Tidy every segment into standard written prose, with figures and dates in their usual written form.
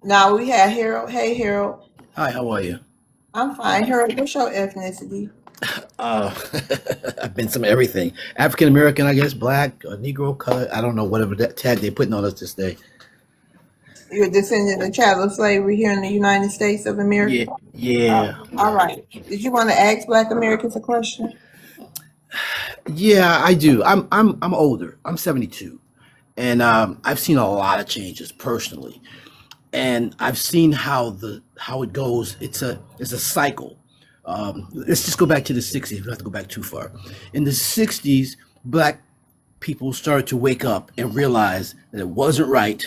Now we have Harold. Hey, Harold. Hi, how are you? I'm fine. Harold, what's your ethnicity? Uh, I've been some everything. African American, I guess, black, or Negro, colored. I don't know, whatever that tag they're putting on us this day. You're a descendant of chattel slavery here in the United States of Yeah, America. yeah, All yeah. right. Did you want to ask Black Americans a question? Yeah, I do. I'm older. I'm 72. And I've seen a lot of changes personally. And I've seen how it goes. It's a cycle. Let's just go back to the 60s. We don't have to go back too far. In the 60s, black people started to wake up and realize that it wasn't right.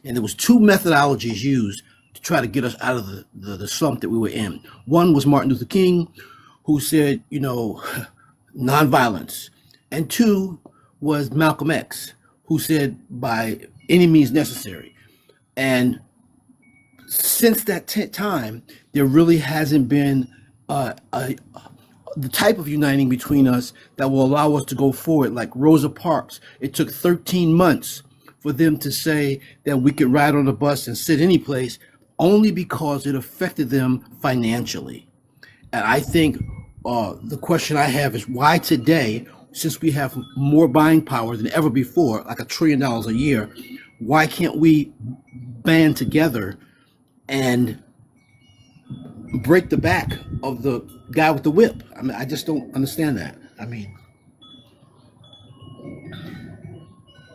And there was two methodologies used to try to get us out of the slump that we were in. One was Martin Luther King, who said, nonviolence. And two was Malcolm X, who said by any means necessary. And since that time, there really hasn't been the type of uniting between us that will allow us to go forward. Like Rosa Parks, it took 13 months for them to say that we could ride on a bus and sit any place only because it affected them financially. And I think the question I have is why today, since we have more buying power than ever before, like $1 trillion a year, why can't we band together and break the back of the guy with the whip? I mean, I just don't understand that. I mean,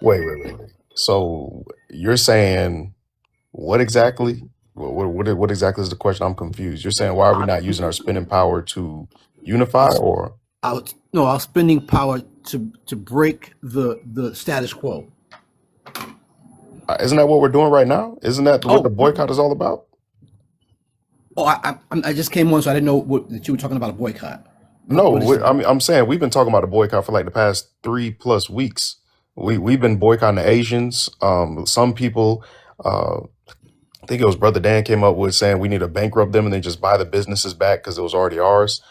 Wait. So you're saying what exactly? What exactly is the question? I'm confused. You're saying why are we not using our spending power to I unify, was, or I was spending power to break the status quo. isn't that what we're doing right now? Isn't that what the Oh, boycott is all about? I just came on, so I didn't know that you were talking about a boycott. No, What is it? I'm saying we've been talking about the boycott for like the past 3+ weeks. We've been boycotting the Asians. Some people, uh, I think it was Brother Dan came up with saying we need to bankrupt them and then just buy the businesses back because it was already ours.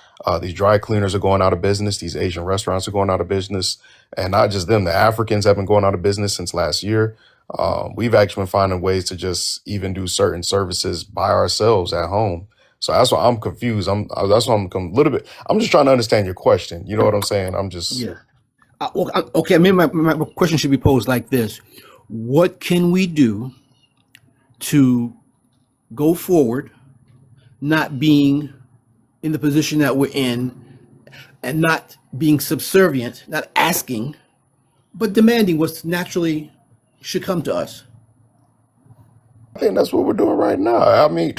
These dry cleaners are going out of business. These Asian restaurants are going out of business, and not just them. The Africans have been going out of business since last year. We've actually been finding ways to just even do certain services by ourselves at home. So that's why I'm confused. That's why I'm a little bit. I'm just trying to understand your question. You know what I'm saying? I'm just Yeah. Okay. Maybe my question should be posed like this: what can we do to go forward, not being in the position that we're in, and not being subservient, not asking, but demanding what's naturally should come to us? I think that's what we're doing right now. I mean,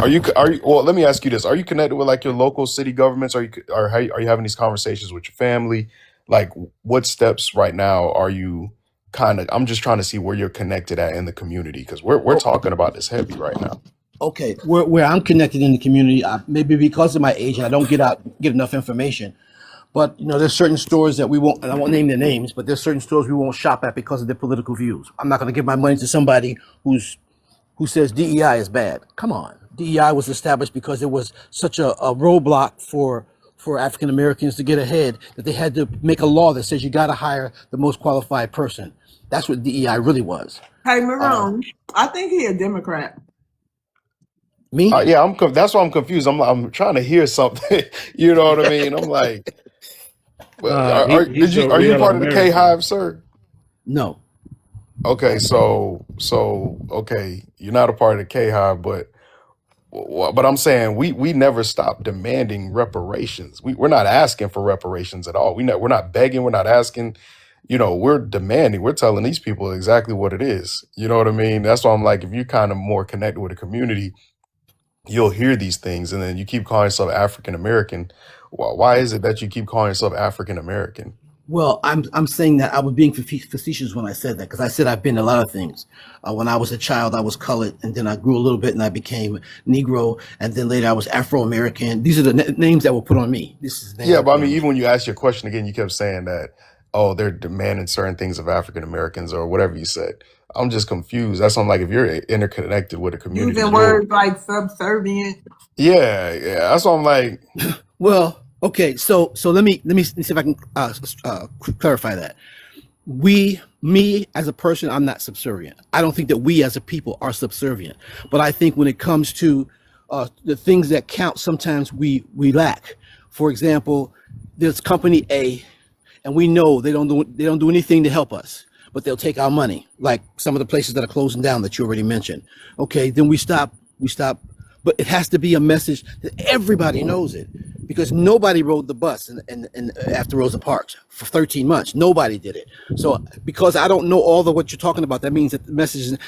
are you? Well, let me ask you this: are you connected with like your local city governments? Are you having these conversations with your family? Like, what steps right now are you kind of? I'm just trying to see where you're connected at in the community because we're Oh, talking about this heavy right now. okay. Where I'm connected in the community, maybe because of my age, and I don't get enough information. But there's certain stores that we won't, and I won't name their names, but there's certain stores we won't shop at because of their political views. I'm not going to give my money to somebody who says DEI is bad. Come on, DEI was established because it was such a roadblock for African Americans to get ahead that they had to make a law that says you got to hire the most qualified person. That's what DEI really was. Hey, Uh, Marone. I think he a Democrat. Me? Yeah, that's why I'm confused. I'm trying to hear something. You know what I mean? I'm like, well, Nah, he's a are you real part of the K American. Hive, sir? No. Okay, okay, you're not a part of the K Hive, but I'm saying we never stop demanding reparations. We're not asking for reparations at all. We're not begging. We're not asking. We're demanding. We're telling these people exactly what it is. You know what I mean? That's why I'm like, if you're kind of more connected with the community, you'll hear these things, and then you keep calling yourself African American. Why is it that you keep calling yourself African American? Well, I'm saying that I was being facetious when I said that because I said I've been a lot of things. When I was a child, I was colored, and then I grew a little bit, and I became Negro, and then later I was Afro American. These are the names that were put on me. This is the name Yeah, I but I put mean, on me. even when you asked your question again, you kept saying that, oh, they're demanding certain things of African Americans or whatever you said. I'm just confused. That's why I'm like, if you're interconnected with a community, Using words like subservient. yeah. That's why I'm like, Well, okay, so let me see if I can clarify that. me as a person, I'm not subservient. I don't think that we as a people are subservient. But I think when it comes to the things that count, sometimes we lack. For example, there's company A, and we know they don't do anything to help us, but they'll take our money, like some of the places that are closing down that you already mentioned. Okay, then we stop, but it has to be a message that everybody knows it, because nobody rode the bus and after Rosa Parks for 13 months. Nobody did it. So because I don't know all the what you're talking about, that means that the message is,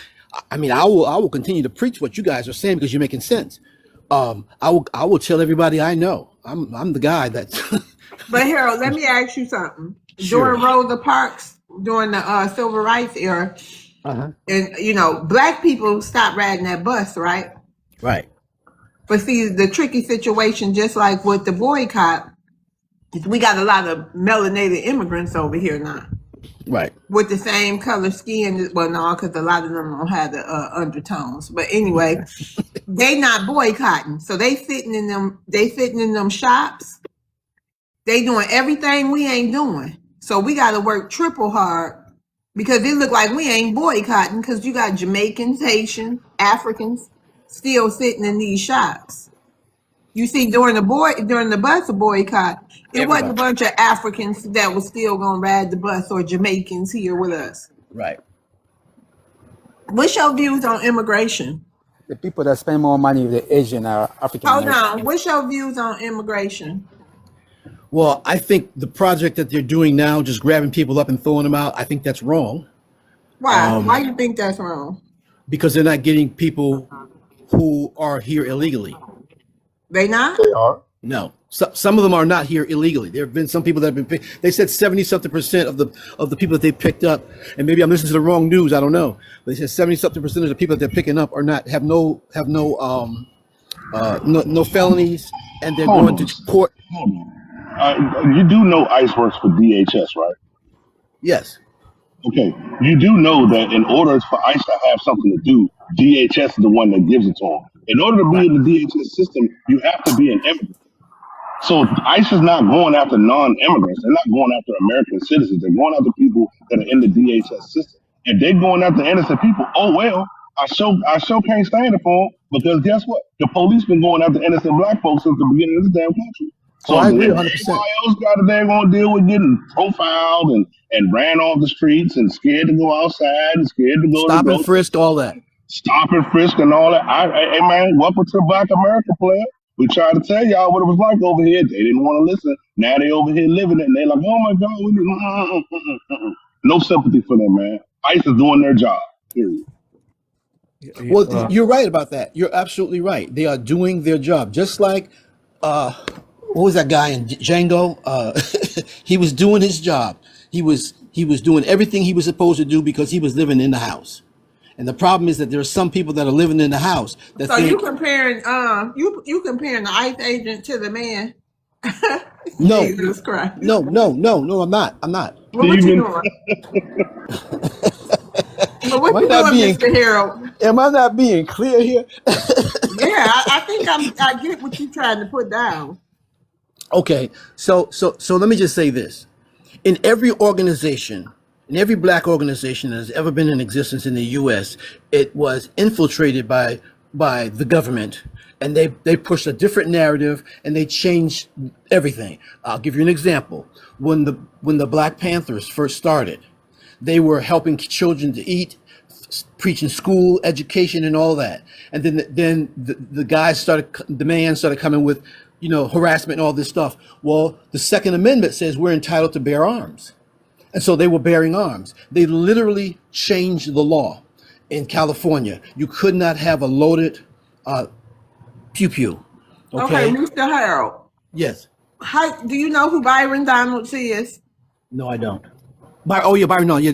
I mean, I will continue to preach what you guys are saying because you're making sense. I will tell everybody I know. I'm the guy that's But Harold, let me ask you something. sure. During Rosa Parks, during the civil rights era, Uh-huh. and black people stopped riding that bus, right? Right. But see, the tricky situation, just like with the boycott, is we got a lot of melanated immigrants over here now Right. with the same color skin. Well, no, because a lot of them don't have the undertones. But anyway, they not boycotting, so they sitting in them. They sitting in them shops. They doing everything we ain't doing. So we got to work triple hard because it look like we ain't boycotting because you got Jamaicans, Haitians, Africans still sitting in these shops. You see, during the bus boycott, it wasn't a Everybody. bunch of Africans that was still gonna ride the bus or Jamaicans here with us. Right. What's your views on immigration? The people that spend more money with the Asian are African Hold on. American. What's your views on immigration? Well, I think the project that they're doing now, just grabbing people up and throwing them out, I think that's wrong. Why? Um, Why you think that's wrong? because they're not getting people who are here illegally. They not? They are. No, some of them are not here illegally. There have been some people that have been picked. They said 70-something% of the people that they picked up, and maybe I'm listening to the wrong news. I don't know. But they said 70-something% of the people that they're picking up are not no felonies, and they're Hold going on. to court. Hold on. You do know ICE works for DHS, right? Yes, Okay. You do know that in order for ICE to have something to do, DHS is the one that gives it to them. In order to be right. in the DHS system, you have to be an immigrant. So ICE is not going after non-immigrants. They're not going after American citizens. They're going after people that are in the DHS system. If they're going after innocent people, oh well, I sure can't stand it for them because guess what? The police been going after innocent black folks since the beginning of this damn country. Oh, So I if agree everybody 100%. else got it, they're going to deal with getting profiled and ran off the streets and scared to go outside and scared to go to the Stop and grocery frisk, all that. stop and frisk and all that. Hey man, welcome to Black America, player. We tried to tell y'all what it was like over here. They didn't want to listen. Now they over here living it, and they like, oh my God, we need no sympathy for them, man. ICE is doing their job. Period. Well, you're right about that. You're absolutely right. They are doing their job, just like what was that guy in Django? He was doing his job. He was doing everything he was supposed to do because he was living in the house. And the problem is that there are some people that are living in the house that So you think, comparing you comparing the ICE agent to the man? no, Jesus Christ. no, I'm not. I'm not. Well, what you Steven, doing? But what Am I you not doing, being Mr. Harold? am I not being clear here? Yeah, I think I get what you're trying to put down. Okay, so let me just say this. In every organization, in every black organization that has ever been in existence in the US, it was infiltrated by the government, and they pushed a different narrative and they changed everything. I'll give you an example. When the Black Panthers first started, they were helping children to eat, preaching school education and all that. And then the guys the man started coming with, harassment and all this stuff. Well, the Second Amendment says we're entitled to bear arms. And so they were bearing arms. They literally changed the law in California. You could not have a loaded pew pew. Okay, Okay? Mr. Harold. Yes. How do you know who Byron Donalds is? No, I don't. Oh yeah, Byron. No, yeah.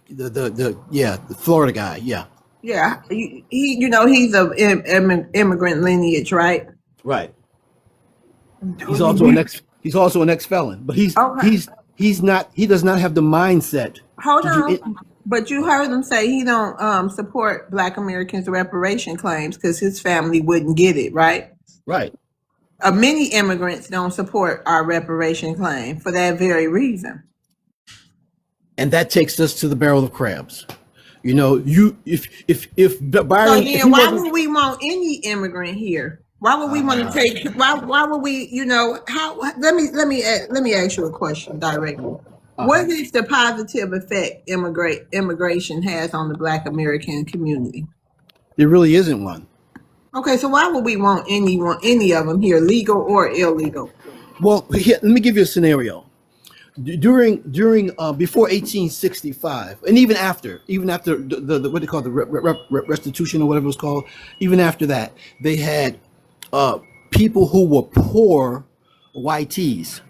The Florida guy. Yeah. Yeah, he's of immigrant lineage, right? Right. He's also an ex felon, but Okay. he's not. He does not have the mindset Hold to do it. on. But you heard him say he don't support Black Americans' reparation claims because his family wouldn't get it, right? Right. Many immigrants don't support our reparation claim for that very reason. and that takes us to the barrel of crabs. You know, if So Byron, if then, he why wasn't, would we want any immigrant here? Why would we want to take? Why would we? You know, how? Let me ask you a question directly. What is the positive effect immigration has on the Black American community? there really isn't one. Okay, so why would we want any of them here, legal or illegal? Well, here, let me give you a scenario. During before 1865, and even after the what they call the restitution or whatever it was called, even after that, they had people who were poor whiteys,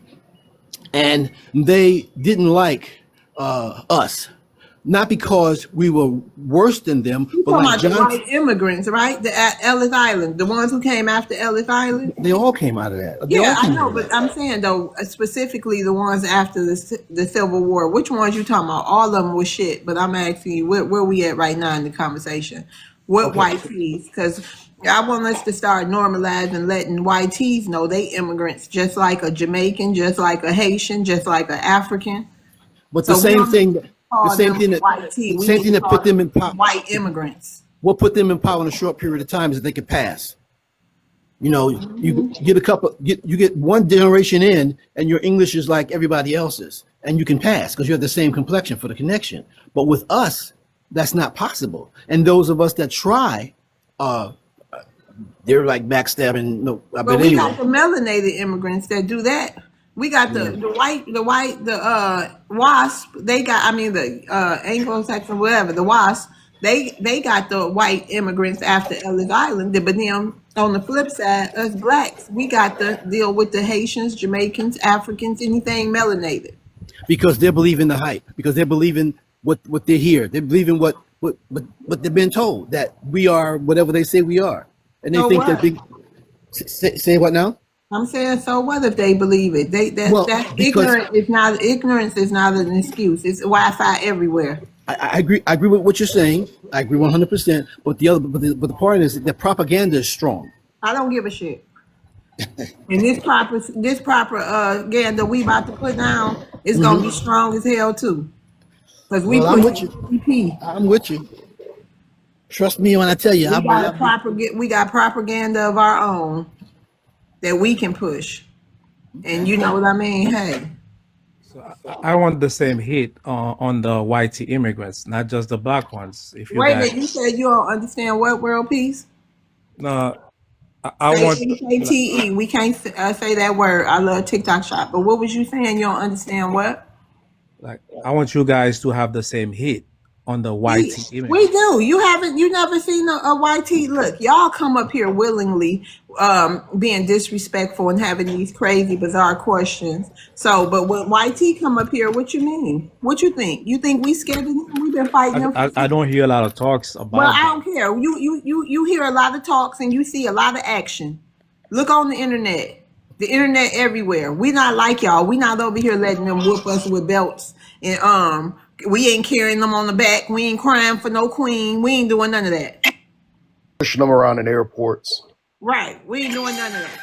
and they didn't like us, not because we were worse than them, You but talking like about the John, white immigrants, right? At Ellis Island, the ones who came after Ellis Island. they all came out of that. They Yeah, all I came out know, of but that. I'm saying though, specifically the ones after the Civil War. Which ones you talking about? All of them was shit. But I'm asking you, where we at right now in the conversation? What Okay, white tees? Because I want us to start normalizing letting white tees know they immigrants, just like a Jamaican, just like a Haitian, just like an African. but So we don't need to the call same them thing that white tea. the We same need thing to that put call them in them power. white immigrants. What put them in power in a short period of time is that they could pass. You know, you get one generation in, and your English is like everybody else's, and you can pass because you have the same complexion for the connection. But with us, that's not possible. And those of us that try, uh, they're like backstabbing. No, But but we got anyway, the melanated immigrants that do that. We got yeah. the WASP. They got, I mean, the Anglo-Saxon, whatever, the WASP. They got the white immigrants after Ellis Island. But then on the flip side, us blacks, we got to deal with the Haitians, Jamaicans, Africans, anything melanated. Because they believe in the hype, because they believe in what they hear. They believe in what they've been told, that we are whatever they say we are, and they So think that what? big. Say what now? I'm saying, so what if they believe it? Well, That's because ignorance is not an excuse. It's Wi-Fi everywhere. I agree. I agree with what you're saying. I agree 100%. But the part is that propaganda is strong. I don't give a shit. And this proper again that we about to put down is gonna be strong as hell too. Cause we Well, I'm put with you. GDP. I'm with you. Trust me when I tell you. We got propaganda of our own that we can push. And you know what I mean? Hey. So I want the same hit on the white immigrants, not just the black ones. If you Wait a minute, you guys, said you don't understand what world peace? no, I Say want HATE. We can't say that word. I love TikTok shop. But what was you saying? You don't understand what? I want you guys to have the same hit on the white We immigrants. do. You never seen a YT. Look, y'all come up here willingly, being disrespectful and having these crazy, bizarre questions. So, but when YT come up here, what you mean? What you think? You think we scared of them? We've been fighting them for I don't hear a lot of talks well, about I don't them. care. You hear a lot of talks and you see a lot of action. Look on the internet. The internet everywhere. We not like y'all. We not over here letting them whoop us with belts and we ain't carrying them on the back. We ain't crying for no queen. We ain't doing none of that. Pushing them around in airports. Right. We ain't doing none of that.